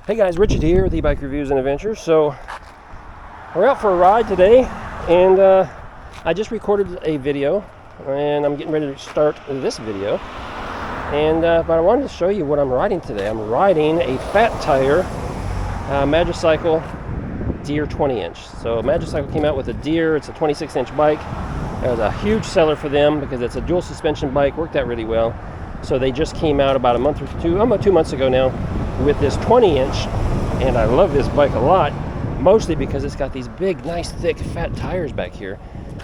Hey guys, Richard here with eBike Reviews and Adventures. So we're out for a ride today, and I just recorded a video, and I'm getting ready to start this video. And but I wanted to show you what I'm riding today. I'm riding a fat tire Magicycle Deer 20-inch. So Magicycle came out with a Deer. It's a 26-inch bike. It was a huge seller for them because it's a dual suspension bike. Worked out really well. So they just came out about a month or two, almost 2 months ago now, with this 20-inch, and I love this bike a lot, mostly because it's got these big, nice, thick, fat tires back here.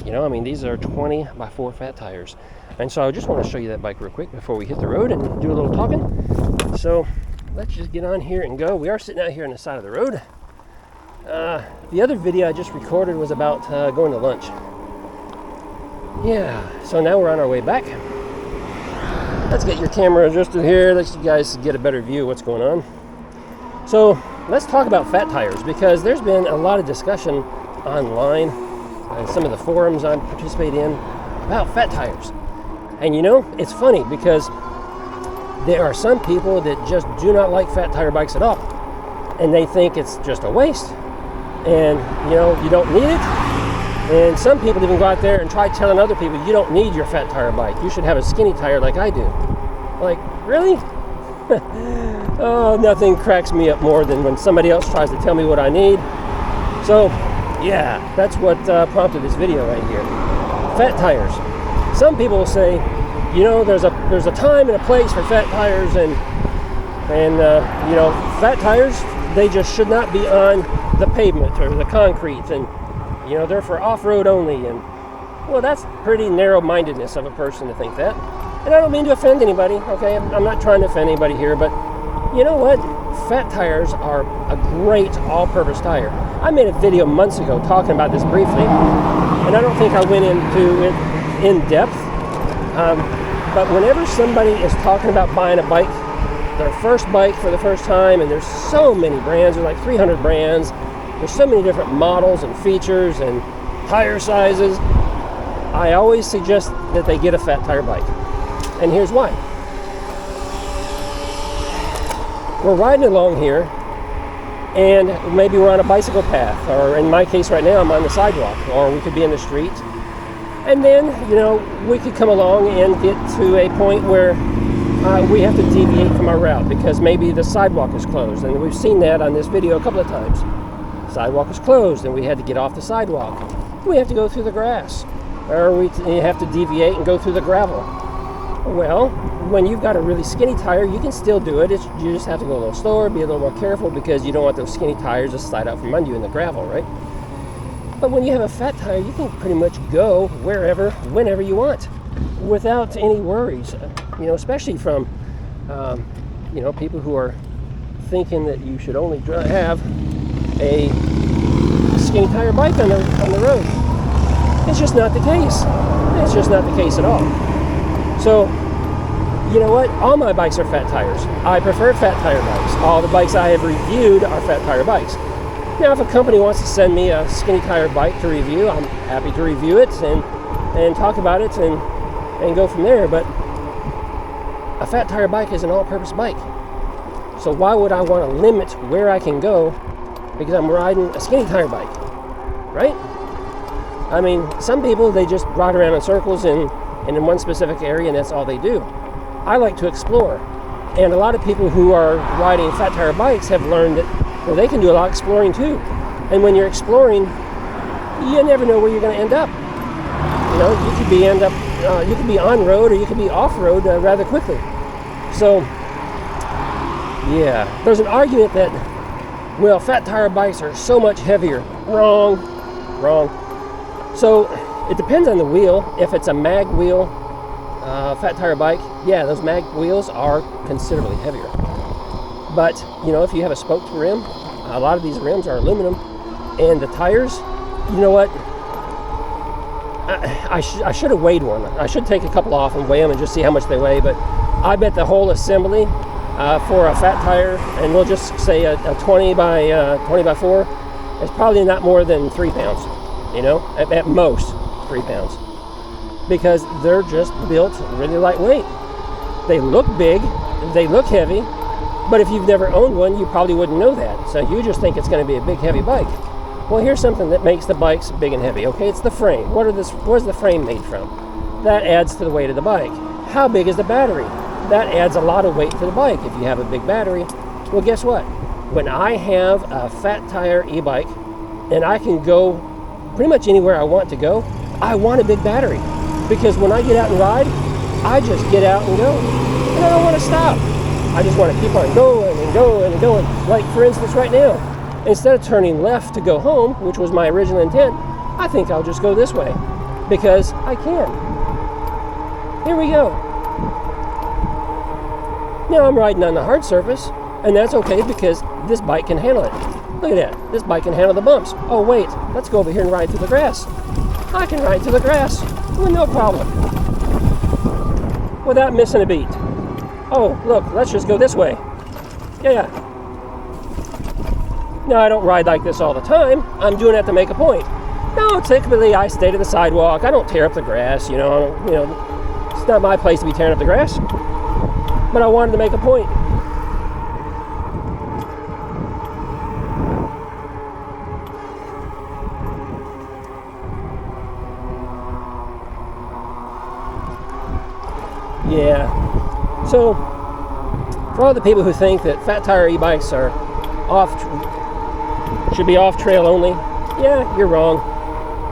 You know, I mean, these are 20x4 fat tires. And so I just want to show you that bike real quick before we hit the road and do a little talking. So let's just get on here and go. We are sitting out here on the side of the road. The other video I just recorded was about going to lunch. Yeah, so now we're on our way back. Let's get your camera adjusted here. Let you guys get a better view of what's going on. So let's talk about fat tires, because there's been a lot of discussion online and some of the forums I participate in about fat tires. And you know, it's funny because there are some people that just do not like fat tire bikes at all, and they think it's just a waste, and you know, you don't need it. And some people even go out there and try telling other people, you don't need your fat tire bike. You should have a skinny tire like I do. Like, really? Oh, nothing cracks me up more than when somebody else tries to tell me what I need. So, yeah, that's what prompted this video right here. Fat tires. Some people will say, you know, there's a time and a place for fat tires, and you know, fat tires, they just should not be on the pavement or the concrete, and you know, they're for off-road only. And well, that's pretty narrow-mindedness of a person to think that. And I don't mean to offend anybody, okay? I'm not trying to offend anybody here, but you know what? Fat tires are a great all-purpose tire. I made a video months ago talking about this briefly, and I don't think I went into it in depth. But whenever somebody is talking about buying a bike, their first bike for the first time, and there's so many brands, there's like 300 brands, there's so many different models and features and tire sizes, I always suggest that they get a fat tire bike. And here's why. We're riding along here, and maybe we're on a bicycle path, or in my case right now, I'm on the sidewalk, or we could be in the street. And then, you know, we could come along and get to a point where we have to deviate from our route because maybe the sidewalk is closed. And we've seen that on this video a couple of times. Sidewalk is closed, and we had to get off the sidewalk. We have to go through the grass, or we have to deviate and go through the gravel. Well, when you've got a really skinny tire, you can still do it. You just have to go a little slower, be a little more careful, because you don't want those skinny tires to slide out from under you in the gravel, right? But when you have a fat tire, you can pretty much go wherever, whenever you want, without any worries. You know, especially from, you know, people who are thinking that you should only have a skinny tire bike on the road. It's just not the case. It's just not the case at all. So, you know what? All my bikes are fat tires. I prefer fat tire bikes. All the bikes I have reviewed are fat tire bikes. Now, if a company wants to send me a skinny tire bike to review, I'm happy to review it and talk about it and go from there. But a fat tire bike is an all-purpose bike. So why would I want to limit where I can go because I'm riding a skinny tire bike, right? I mean, some people, they just ride around in circles and in one specific area, and that's all they do. I like to explore. And a lot of people who are riding fat tire bikes have learned that, well, they can do a lot of exploring too. And when you're exploring, you never know where you're going to end up. You know, you could be on road, or you could be off road rather quickly. So, yeah, there's an argument that, well, fat tire bikes are so much heavier. Wrong. So it depends on the wheel. If it's a mag wheel fat tire bike, yeah, those mag wheels are considerably heavier. But you know, if you have a spoked rim, a lot of these rims are aluminum, and the tires, you know what? I should have weighed one. I should take a couple off and weigh them and just see how much they weigh. But I bet the whole assembly for a fat tire, and we'll just say a 20 by 4, is probably not more than 3 pounds. You know, at most 3 pounds, because they're just built really lightweight. They look big, they look heavy, But if you've never owned one, you probably wouldn't know that. So you just think it's going to be a big, heavy bike. Well, here's something that makes the bikes big and heavy. Okay, it's the frame. What is the frame made from? That adds to the weight of the bike. How big is the battery? That adds a lot of weight to the bike if you have a big battery. Well, guess what? When I have a fat tire e-bike and I can go pretty much anywhere I want to go, I want a big battery. Because when I get out and ride, I just get out and go. And I don't want to stop. I just want to keep on going and going and going. Like, for instance, right now, instead of turning left to go home, which was my original intent, I think I'll just go this way because I can. Here we go. Now I'm riding on the hard surface, and that's okay because this bike can handle it. Look at that. This bike can handle the bumps. Oh, wait. Let's go over here and ride through the grass. I can ride through the grass with no problem without missing a beat. Oh, look. Let's just go this way. Yeah. Now, I don't ride like this all the time. I'm doing it to make a point. No, typically I stay to the sidewalk. I don't tear up the grass, you know. It's not my place to be tearing up the grass. But I wanted to make a point. Yeah. So, for all the people who think that fat tire e-bikes are should be off trail only, yeah, you're wrong.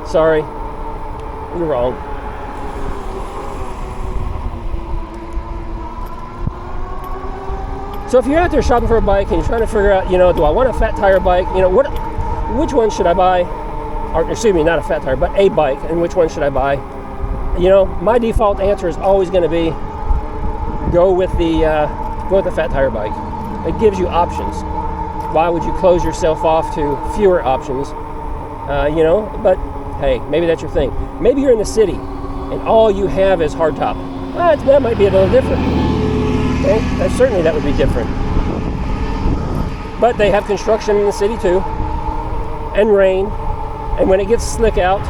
Sorry, you're wrong. So if you're out there shopping for a bike and you're trying to figure out, do I want a fat tire bike? Which one should I buy? Or excuse me, not a fat tire, but a bike, and which one should I buy? My default answer is always going to be go with the fat tire bike. It gives you options. Why would you close yourself off to fewer options? But hey, maybe that's your thing. Maybe you're in the city and all you have is hardtop. That might be a little different. Okay? Certainly that would be different. But they have construction in the city too, and rain, and when it gets slick out,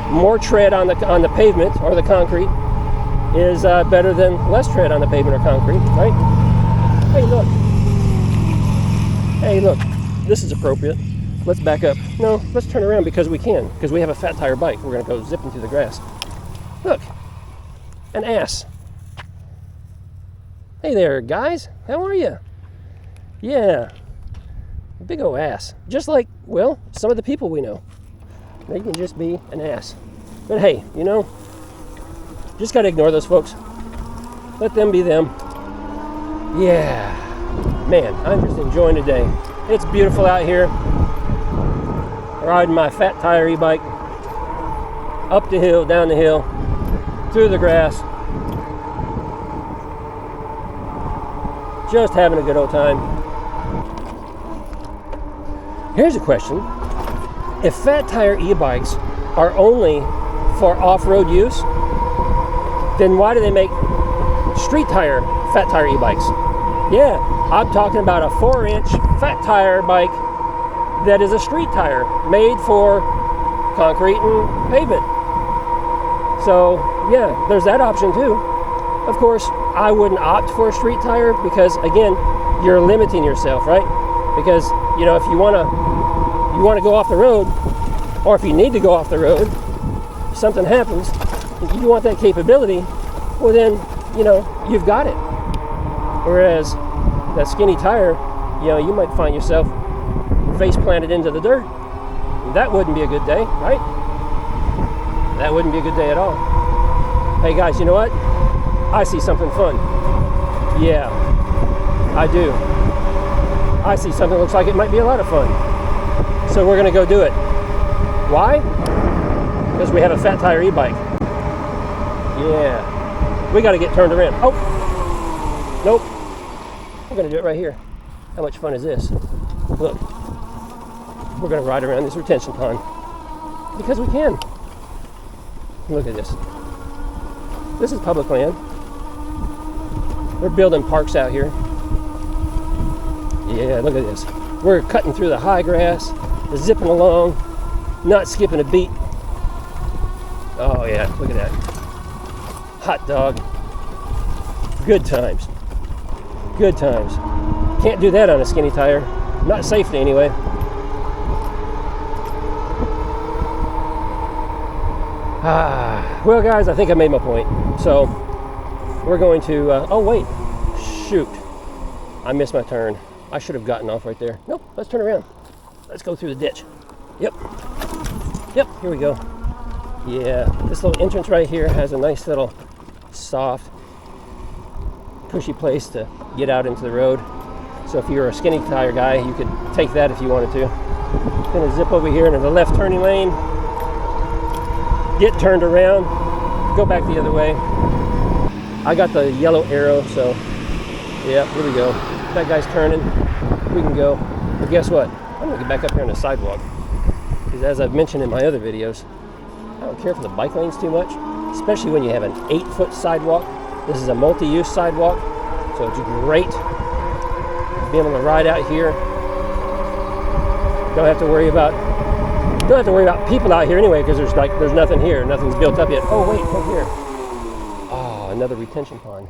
more tread on the pavement or the concrete is better than less tread on the pavement or concrete, right? Hey, look, this is appropriate. Let's back up. No, let's turn around because we can, because we have a fat tire bike. We're going to go zipping through the grass. Look, an ass. Hey there, guys. How are you? Yeah, big old ass. Just like, some of the people we know. They can just be an ass. But hey, just got to ignore those folks. Let them be them. Yeah. Man, I'm just enjoying today. It's beautiful out here. Riding my fat tire e-bike. Up the hill, down the hill, through the grass. Just having a good old time. Here's a question. If fat tire e-bikes are only for off-road use, then why do they make street tire fat tire e-bikes? Yeah, I'm talking about a 4-inch fat tire bike that is a street tire made for concrete and pavement. So yeah, there's that option too. Of course, I wouldn't opt for a street tire because again, you're limiting yourself, right? Because if you want to go off the road, or if you need to go off the road, if something happens, if you want that capability, well then, you've got it. Whereas that skinny tire, you might find yourself face planted into the dirt. That wouldn't be a good day, right? That wouldn't be a good day at all. Hey guys, you know what? I see something fun. Yeah, I do. I see something that looks like it might be a lot of fun. So we're gonna go do it. Why? Because we have a fat tire e-bike. Yeah. We gotta get turned around. Oh, nope. We're gonna do it right here. How much fun is this? Look, we're gonna ride around this retention pond because we can. Look at this. This is public land. They're building parks out here. Yeah, look at this. We're cutting through the high grass, zipping along, not skipping a beat. Oh yeah, look at that. Hot dog. Good times. Good times. Can't do that on a skinny tire. Not safely anyway. Well, guys, I think I made my point. So we're going to, oh wait, shoot. I missed my turn. I should have gotten off right there. Nope, let's turn around. Let's go through the ditch. Yep, here we go. Yeah, this little entrance right here has a nice little soft, cushy place to get out into the road. So if you're a skinny tire guy, you could take that if you wanted to. Gonna zip over here into the left turning lane, get turned around, go back the other way. I got the yellow arrow, so yeah, here we go. That guy's turning, we can go. But guess what? I'm gonna get back up here on the sidewalk. Because as I've mentioned in my other videos, I don't care for the bike lanes too much, especially when you have an 8-foot sidewalk. This is a multi-use sidewalk, so it's great being able to ride out here. Don't have to worry about people out here anyway, because there's nothing here. Nothing's built up yet. Oh wait, look here. Oh, another retention pond.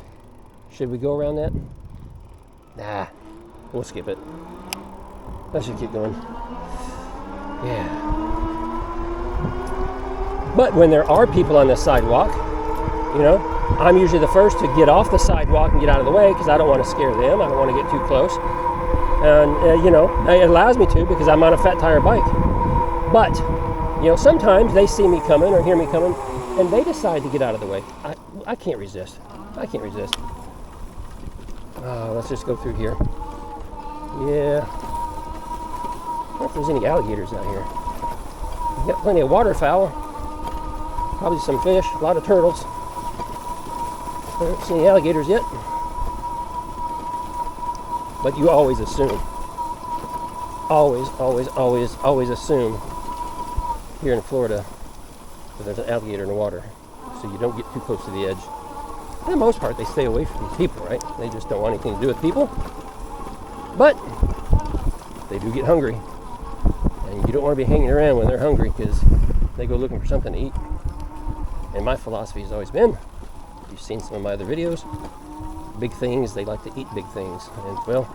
Should we go around that? Nah, we'll skip it. Let's just keep going. Yeah. But when there are people on the sidewalk, you know, I'm usually the first to get off the sidewalk and get out of the way because I don't want to scare them. I don't want to get too close. And, you know, it allows me to because I'm on a fat tire bike. But, you know, sometimes they see me coming or hear me coming and they decide to get out of the way. I can't resist. I can't resist. Let's just go through here. Yeah. I wonder if there's any alligators out here. We've got plenty of waterfowl. Probably some fish, a lot of turtles. I don't see any alligators yet. But you always assume. Always assume here in Florida that there's an alligator in the water. So you don't get too close to the edge. For the most part, they stay away from people, right? They just don't want anything to do with people. But they do get hungry. And you don't want to be hanging around when they're hungry because they go looking for something to eat. And my philosophy has always been, you've seen some of my other videos, big things, they like to eat big things. And, well,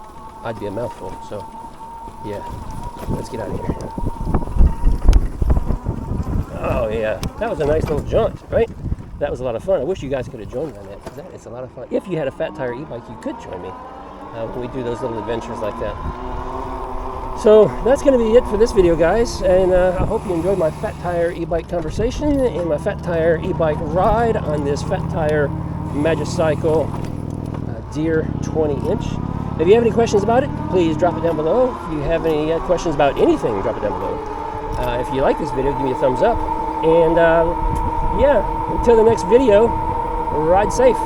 I'd be a mouthful. So, yeah, let's get out of here. Oh, yeah, that was a nice little jaunt, right? That was a lot of fun. I wish you guys could have joined me on that, because that is a lot of fun. If you had a fat tire e-bike, you could join me when we do those little adventures like that. So that's going to be it for this video, guys, and I hope you enjoyed my fat tire e-bike conversation and my fat tire e-bike ride on this fat tire Magicycle Deer 20-inch. If you have any questions about it, please drop it down below. If you have any questions about anything, drop it down below. If you like this video, give me a thumbs up. And yeah, until the next video, ride safe.